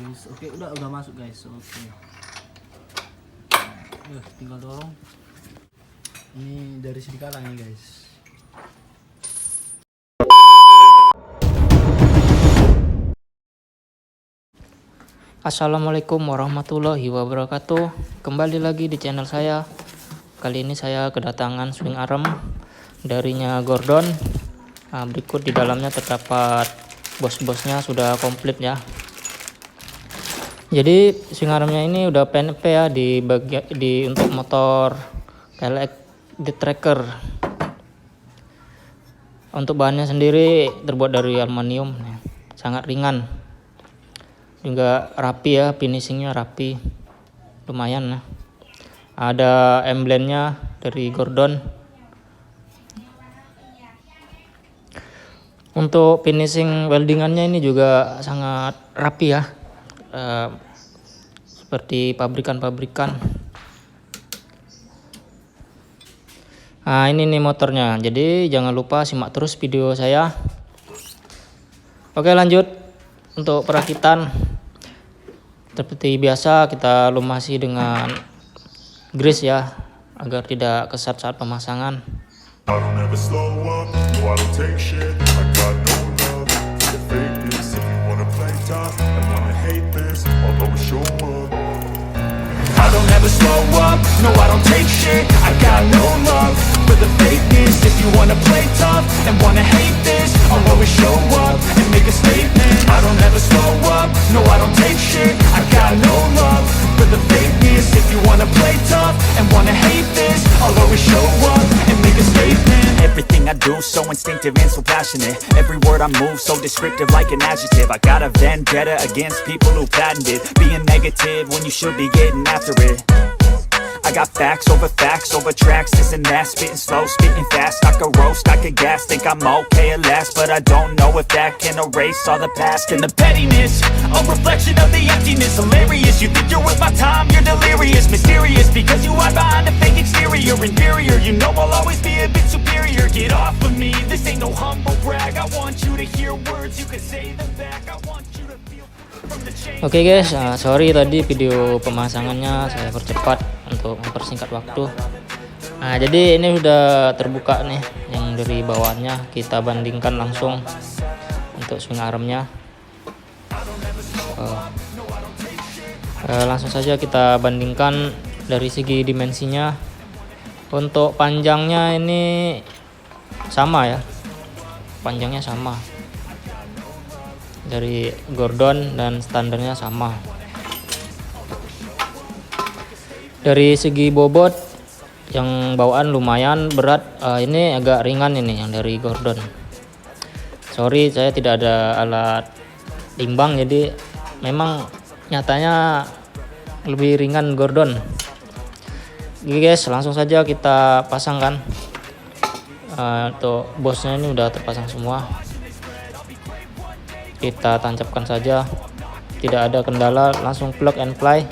Terus oke, udah masuk guys. Oke. Tinggal dorong. Ini dari sini kalah nih guys. Assalamualaikum warahmatullahi wabarakatuh. Kembali lagi di channel saya. Kali ini saya kedatangan swing arm darinya Gordon. Berikut di dalamnya terdapat bos-bosnya sudah komplit ya. Jadi swing armnya ini udah PNP ya untuk motor pelek D-traker. Untuk bahannya sendiri terbuat dari aluminium, sangat ringan. Juga rapi ya, finishingnya rapi, lumayan lah. Ada emblemnya dari Gordon. Untuk finishing weldingannya ini juga sangat rapi ya, seperti pabrikan-pabrikan. Nah ini nih motornya, jadi jangan lupa simak terus video saya. Oke, lanjut untuk perakitan. Seperti biasa kita lumasi dengan grease ya, agar tidak kesat saat pemasangan. I don't ever slow up, no I don't take shit. I got no love for the fakeness. If you wanna play tough and wanna hate this, I'll always show up and make a statement. I don't ever slow up, no I don't take shit. I got no love for the fakeness. If you wanna play tough and wanna hate this, I'll always show up and make a statement. Everything I do so instinctive and so passionate. Every word I move so descriptive like an adjective. I got a vendetta against people who patented being negative when you should be getting after it. I got facts over tracks, this and that, spitting slow, spitting fast. I could roast, I could gas, think I'm okay at last, but I don't know if that can erase all the past. And the pettiness, a reflection of the emptiness. Hilarious, you think you're worth my time, you're delirious. Mysterious, because you hide behind a fake exterior. Inferior, you know I'll always be a bit superior. Get off of me, this ain't no humble brag. I want you to hear words, you can say them back. I want you to feel. Oke guys, sorry tadi video pemasangannya saya percepat untuk mempersingkat waktu. Nah jadi ini udah terbuka nih, yang dari bawahnya kita bandingkan langsung untuk swing armnya. Langsung saja kita bandingkan dari segi dimensinya. Untuk panjangnya ini sama ya, panjangnya sama dari Gordon dan standarnya sama. Dari segi bobot, yang bawaan lumayan berat, ini agak ringan ini yang dari Gordon. Sorry saya tidak ada alat timbang, jadi memang nyatanya lebih ringan Gordon. Oke guys, langsung saja kita pasangkan. Untuk bosnya ini udah terpasang semua. Kita tancapkan saja, tidak ada kendala, langsung plug and play.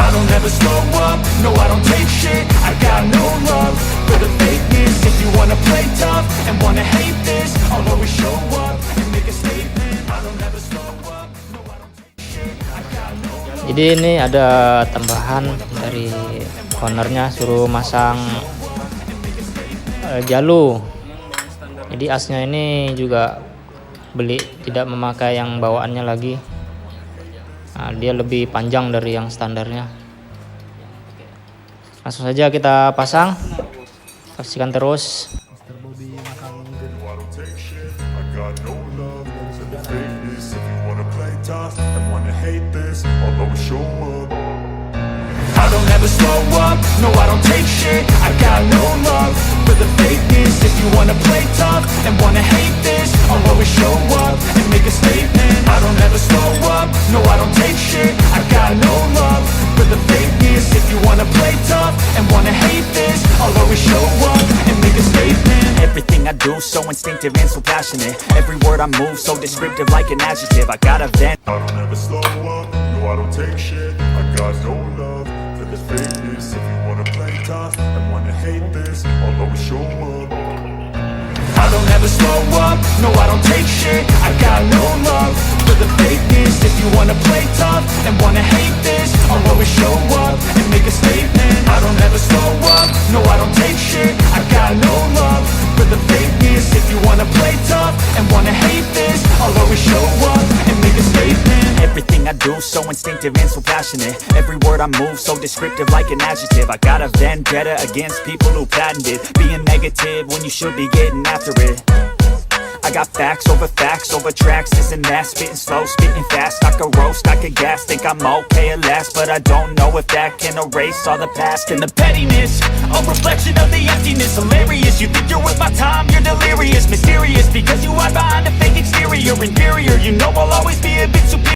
I don't ever slow up, no I don't take shit. I got no love for the fakeness. If you wanna play tough and wanna hate this, I'll always show up and make a statement. I don't ever slow up, no I don't take shit. I got no love. Jadi ini ada tambahan dari ownernya, suruh masang jalu. Jadi asnya ini juga beli, tidak memakai yang bawaannya lagi. Nah, dia lebih panjang dari yang standarnya. Langsung saja kita pasang, saksikan terus. I don't ever slow up, no I don't take shit. I got no love for the fakeness. If you wanna play tough and wanna hate this, I'll always show up and make a statement. I don't ever slow up, no I don't take shit. I got no love for the fakeness. If you wanna play tough and wanna hate this, I'll always show up and make a statement. Everything I do so instinctive and so passionate. Every word I move so descriptive like an adjective. I got a vent. I don't ever slow up, no I don't take shit. I got no love for the fakeness. If you wanna play tough and wanna hate this, I'll always show up. I don't ever slow up, no I don't take shit. I got no love for the fakeness. If you wanna play tough and wanna hate this, I'll always show up and make a statement. I don't ever slow up, no I don't take shit. I got no love for the fakeness. If you wanna play tough and wanna hate this, I'll always show up and make a statement. Everything I do so instinctive and so passionate. Every word I move so descriptive like an adjective. I got a vendetta against people who patented being negative when you should be getting after it. I got facts over tracks, this and that. Spitting slow, spitting fast. I could roast, I could gas. Think I'm okay at last, but I don't know if that can erase all the past. And the pettiness, a reflection of the emptiness. Hilarious, you think you're worth my time, you're delirious.